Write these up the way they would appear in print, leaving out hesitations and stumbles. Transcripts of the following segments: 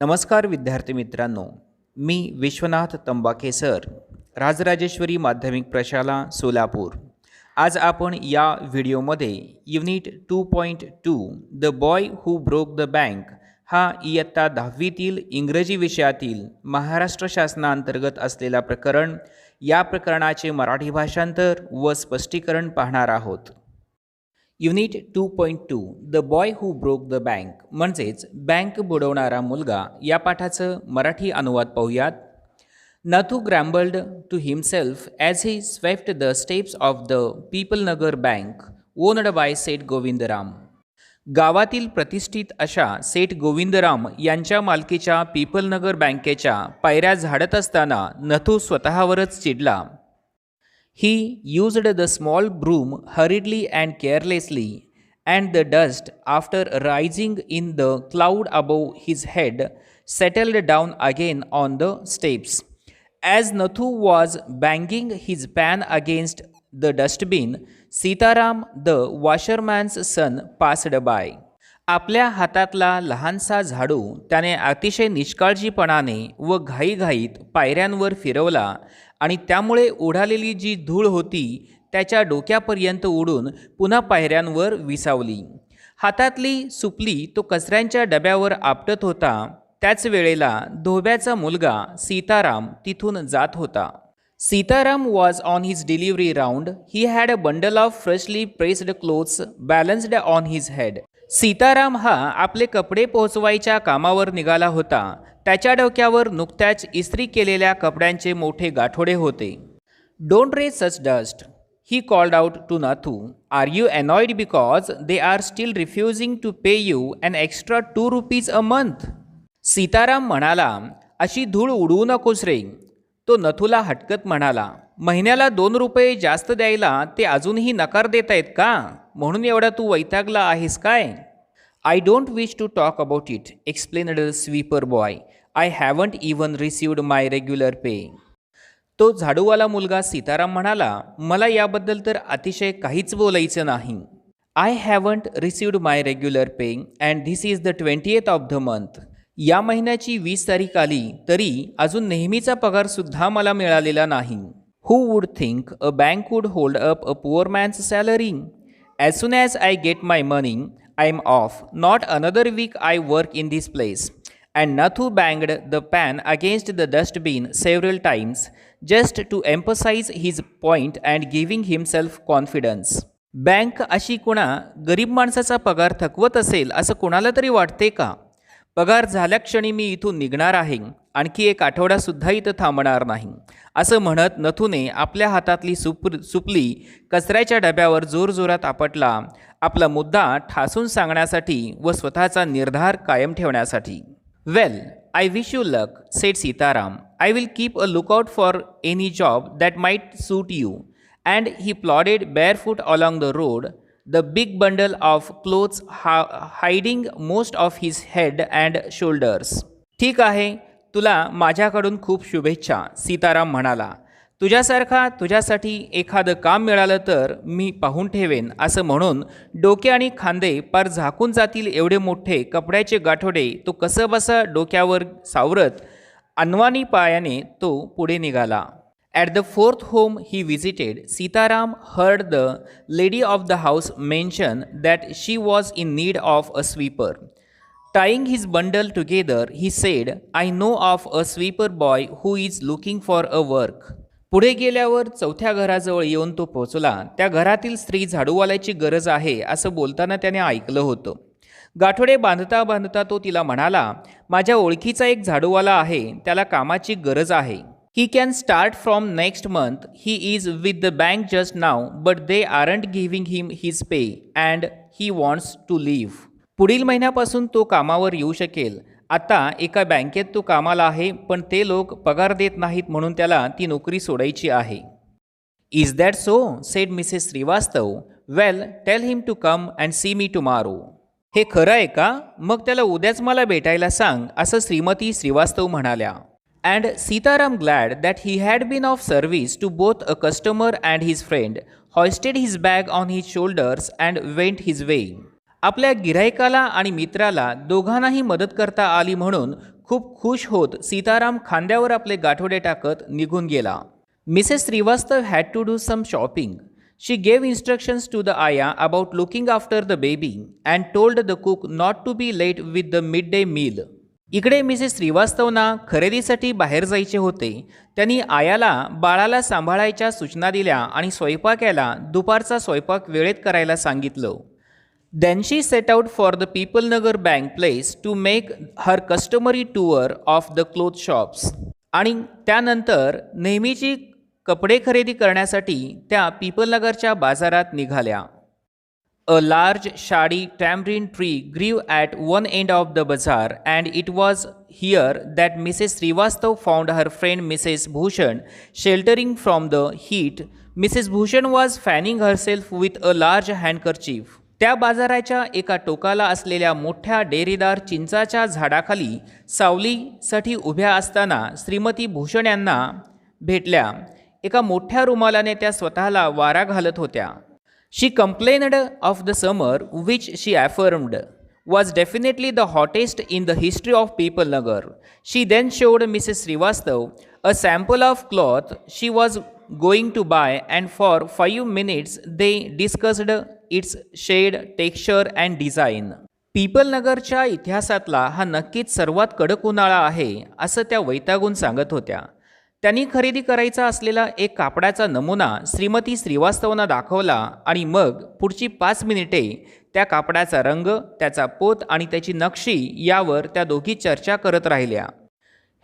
नमस्कार विद्यार्थी मित्रांनो, मी विश्वनाथ तंबाखे सर, राजराजेश्वरी माध्यमिक प्रशाला सोलापूर. आज आपण या व्हिडिओमध्ये unit 2.2 the boy who broke the bank हा इयत्ता 10वीतील इंग्रजी विषयातील महाराष्ट्र शासनाअंतर्गत असलेला प्रकरण, या प्रकरणाचे मराठी भाषांतर व स्पष्टीकरण पाहणार आहोत. Unit 2.2 the boy who broke the bank म्हणजेच बँक बुडवणारा मुलगा या पाठाचं मराठी अनुवाद पाहूयात. Nathu grumbled to himself as he swept the steps of the Peepalnagar bank owned by Seth Govindram. गावातील प्रतिष्ठित अशा सेठ गोविंदराम यांच्या मालकीच्या पीपलनगर बँकेच्या पायऱ्या झाडत असताना नथू स्वतःवरच चिडला. He used the small broom hurriedly and carelessly, and the dust, after rising in the cloud above his head, settled down again on the steps. As Nathu was banging his pan against the dustbin, Sitaram, the washerman's son, passed by. आपल्या हातातला लहानसा झाडू त्याने अतिशय निष्काळजीपणाने व घाईघाईत पायऱ्यांवर फिरवला आणि त्यामुळे उडालेली जी धूळ होती त्याच्या डोक्यापर्यंत उडून पुन्हा पायऱ्यांवर विसावली. हातातली सुपली तो कचऱ्यांच्या डब्यावर आपटत होता. त्याच वेळेला धोब्याचा मुलगा सीताराम तिथून जात होता. Sitaram was on his delivery round. He had a bundle of freshly pressed clothes balanced on his head. Sitaram हा आपले कपडे पोहोचवायच्या कामावर निघाला होता. त्याच्या डोक्यावर नुकत्याच इस्त्री केलेल्या कपड्यांचे मोठे गाठोडे होते. Don't raise such dust, he called out to Nathu. Are you annoyed because they are still refusing to pay you an extra ₹2 a month. Sitaram म्हणाला, अशी धूळ उडवू नकोस रे. तो नथूला हटकत म्हणाला, महिन्याला ₹2 जास्त द्यायला ते अजूनही नकार देत आहेत का? म्हणून एवढा तू वैतागला आहेस काय? I don't wish to talk about it, explained the sweeper boy. I haven't even received my regular pay. तो झाडूवाला मुलगा सीताराम म्हणाला, मला याबद्दल तर अतिशय काहीच बोलायचं नाही. I haven't received my regular pay and this is the 20th of the month. या महिन्याची 20 तारीख आली तरी अजून नेहमीचा पगारसुद्धा मला मिळालेला नाही. Who would think a bank would hold up a poor man's salary? As soon as I get my money I am off. Not another week I work in this place. And Nathu banged the pan against the dustbin several times just to emphasise his point and giving himself confidence. Bank अशी कुणा गरीब माणसाचा पगार थकवत असेल असं कोणाला तरी वाटते का? पगार झाल्याक्षणी मी इथून निघणार आहे, आणखी एक आठवडासुद्धा इथं थांबणार नाही, असं म्हणत नथूने आपल्या हातातली सुपली कचऱ्याच्या डब्यावर जोरजोरात आपटला, आपला मुद्दा ठासून सांगण्यासाठी व स्वतःचा निर्धार कायम ठेवण्यासाठी. Well, I wish you luck, said Sitaram. I will keep a lookout for any job that might suit you. And he plodded barefoot along the road, the big bundle of clothes hiding most of his head and shoulders. ठीक आहे, तुला माझ्याकडून खूप शुभेच्छा, सीताराम म्हणाला. तुझ्यासाठी एखादं काम मिळालं तर मी पाहून ठेवेन, असं म्हणून डोके आणि खांदे पार झाकून जातील एवढे मोठे कपड्याचे गाठोडे तो कसंबसा डोक्यावर सावरत अनवाणी पायाने तो पुढे निघाला. At the fourth home he visited, Sitaram heard the lady of the house mention that she was in need of a sweeper. Tying his bundle together, he said, I know of a sweeper boy who is looking for a work. पुढे गेल्यावर चौथ्या घराजवळ येऊन तो पोहोचला. त्या घरातील स्त्री झाडूवाल्याची गरज आहे असं बोलताना त्याने ऐकलं होतं. गाठोडे बांधता बांधता तो तिला म्हणाला, माझ्या ओळखीचा एक झाडूवाला आहे, त्याला कामाची गरज आहे. He can start from next month. He is with the bank just now, but they aren't giving him his pay and he wants to leave. पुढील महिन्यापासून तो कामावर येऊ शकेल. आता एका बँकेत तो कामाला आहे, पण ते लोक पगार देत नाहीत म्हणून त्याला ती नोकरी सोडायची आहे. Is that so? said Mrs. Srivastava. Well, tell him to come and see me tomorrow. हे खरं आहे का? मग त्याला उद्याच मला भेटायला सांग, असं श्रीमती श्रीवास्तव म्हणाल्या. And Sitaram, glad that he had been of service to both a customer and his friend, hoisted his bag on his shoulders and went his way. आपल्या गिऱ्हाईकाला आणि मित्राला दोघांनाही मदत करता आली म्हणून खूप खुश होत सीताराम खांद्यावर आपले गाठोडे टाकत निघून गेला. Mrs Shrivastava had to do some shopping. She gave instructions to the ayah about looking after the baby and told the cook not to be late with the midday meal. इकडे मिसेस श्रीवास्तवना खरेदीसाठी बाहेर जायचे होते. त्यांनी आयाला बाळाला सांभाळायच्या सूचना दिल्या आणि स्वयंपाक्याला दुपारचा स्वयंपाक वेळेत करायला सांगितलं. Then she set out for the People Nagar Bank place to make her customary tour of the cloth shops. आणि त्यानंतर नेहमीची कपडे खरेदी करण्यासाठी त्या पीपल नगरच्या बाजारात निघाल्या. A large shady tamarind tree grew at one end of the bazaar and it was here that Mrs. Srivastav found her friend Mrs. Bhushan sheltering from the heat. Mrs. Bhushan was fanning herself with a large handkerchief. त्या बाजाराच्या एका टोकाला असलेल्या मोठ्या डेरेदार चिंचाच्या झाडाखाली सावलीसाठी उभ्या असताना श्रीमती भूषण यांना भेटल्या. एका मोठ्या रुमालाने त्या स्वतःला वारा घालत होत्या. She complained of the summer which she affirmed was definitely the hottest in the history of People Nagar. She then showed Mrs. Srivastav a sample of cloth she was going to buy and for 5 minutes they discussed its shade, texture and design. People नगरच्या इतिहासातला हा नक्कीच सर्वात कडक उन्हाळा आहे असं त्या वैतागून सांगत होत्या. त्यांनी खरेदी करायचा असलेला एक कापडाचा नमुना श्रीमती श्रीवास्तवना दाखवला आणि मग पुढची 5 मिनिटे त्या कापडाचा रंग, त्याचा पोत आणि त्याची नक्षी यावर त्या दोघी चर्चा करत राहिल्या.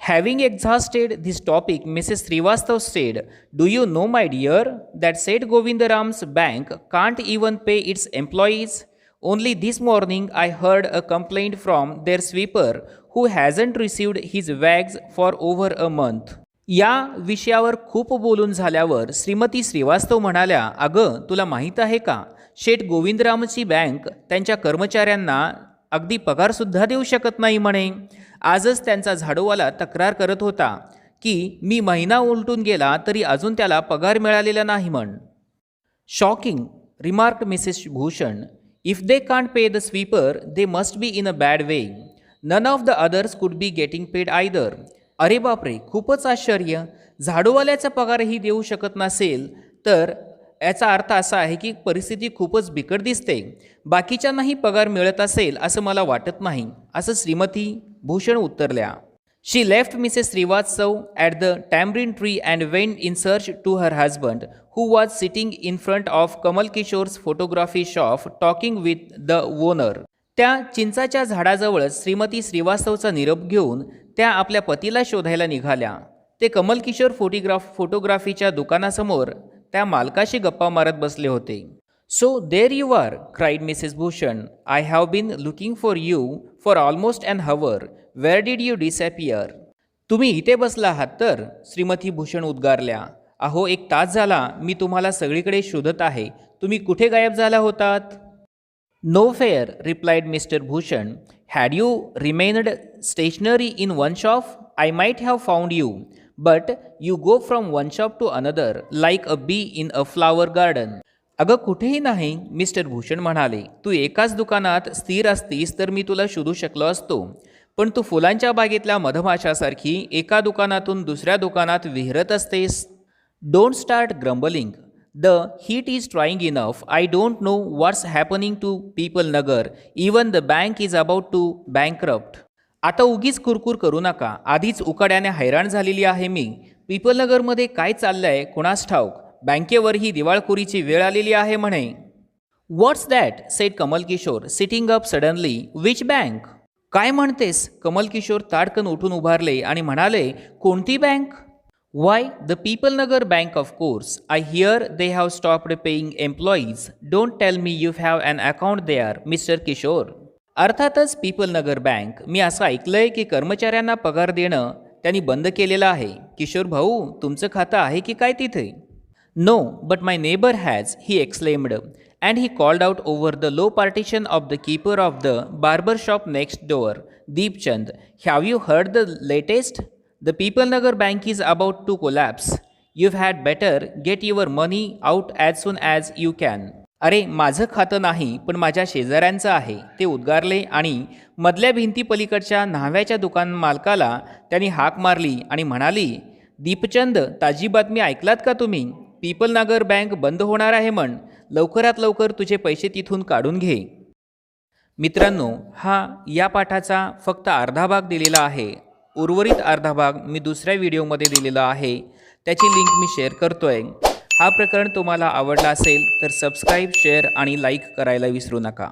Having exhausted this topic, Mrs. Srivastav said, "Do you know, my dear, that Seth Govindaram's bank can't even pay its employees? Only this morning I heard a complaint from their sweeper who hasn't received his wages for over a month." या विषयावर खूप बोलून झाल्यावर श्रीमती श्रीवास्तव म्हणाल्या, अगं तुला माहीत आहे का, शेठ गोविंदरामची बँक त्यांच्या कर्मचाऱ्यांना अगदी पगारसुद्धा देऊ शकत नाही म्हणे. आजच त्यांचा झाडूवाला तक्रार करत होता की मी महिना उलटून गेला तरी अजून त्याला पगार मिळालेला नाही म्हण. Shocking, remarked Mrs Bhushan. If they can't pay the sweeper they must be in a bad way. None of the others could be getting paid either. अरे बापरे, खूपच आश्चर्य. झाडूवाल्याचा पगारही देऊ शकत नसेल तर याचा अर्थ असा आहे की परिस्थिती खूपच बिकट दिसते. बाकीच्यांनाही पगार मिळत असेल असं मला वाटत नाही, असं श्रीमती भूषण उत्तरल्या. She left Mrs Shrivastava at the tamarind tree and went in search to her husband who was sitting in front of Kamal Kishore's photography shop talking with the owner. त्या चिंचाच्या झाडाजवळच श्रीमती श्रीवास्तवचा निरोप घेऊन त्या आपल्या पतीला शोधायला निघाल्या. ते कमल किशोर फोटोग्राफीच्या दुकानासमोर त्या मालकाशी गप्पा मारत बसले होते. So there you are, cried Mrs Bhushan. I have been looking for you for almost an hour. Where did you disappear? तुम्ही इथे बसला आहात तर, श्रीमती भूषण उद्गारल्या. अहो 1 तास झाला मी तुम्हाला सगळीकडे शोधत आहे. तुम्ही कुठे गायब झाला होतात? No fair, replied Mr Bhushan. Had you remained stationary in one shop I might have found you. But you go from one shop to another like a bee in a flower garden. अगं कुठेही नाही, mister Bhushan म्हणाले. तू एकाच दुकानात स्थिर असतीस तर मी तुला शोधू शकलो असतो, पण तू फुलांच्या बागेतल्या मधमाशासारखी एका दुकानातून दुसऱ्या दुकानात विहरत असतेस. Don't start grumbling. The heat is trying enough. I don't know what's happening to people Nagar. Even the bank is about to bankrupt. आता उगीच कुरकुर करू नका. आधीच उकाड्याने हैराण झालेली आहे मी. पीपलनगरमध्ये काय चाललंय कुणास ठाऊक. बँकेवर ही दिवाळखोरीची वेळ आलेली आहे म्हणे. What's that, said Kamal Kishore sitting up suddenly. Which bank? काय म्हणतेस? कमल किशोर ताडकन उठून उभारले आणि म्हणाले, कोणती bank? Why, the Peepalnagar bank of course. I hear they have stopped paying employees. Don't tell me you have an account there, mister Kishore. अर्थातच पीपलनगर बँक. मी असं ऐकलंय की कर्मचाऱ्यांना पगार देणं त्यांनी बंद केलेलं आहे. किशोर भाऊ, तुमचं खातं आहे की काय तिथे? No, but my neighbour has, he exclaimed and he called out over the low partition of the keeper of the barber shop next door, Deepchand. Have you heard the latest? The Peepalnagar bank is about to collapse. You've had better get your money out as soon as you can. अरे माझं खातं नाही पण माझ्या शेजाऱ्यांचं आहे, ते उद्गारले आणि मधल्या भिंती पलीकडच्या न्हाव्याच्या दुकान मालकाला त्यांनी हाक मारली आणि म्हणाली, दीपचंद, ताजी बातमी ऐकलात का तुम्ही? पीपल नगर बँक बंद होणार आहे म्हण. लवकरात लवकर तुझे पैसे तिथून काढून घे. मित्रांनो, हा या पाठाचा फक्त अर्धा भाग दिलेला आहे. उर्वरित अर्धा भाग मी दुसऱ्या व्हिडिओमध्ये दिलेला आहे. त्याची लिंक मी शेअर करतोय. हा प्रकरण तुम्हाला आवडला असेल तर सबस्क्राईब, शेअर आणि लाईक करायला विसरू नका.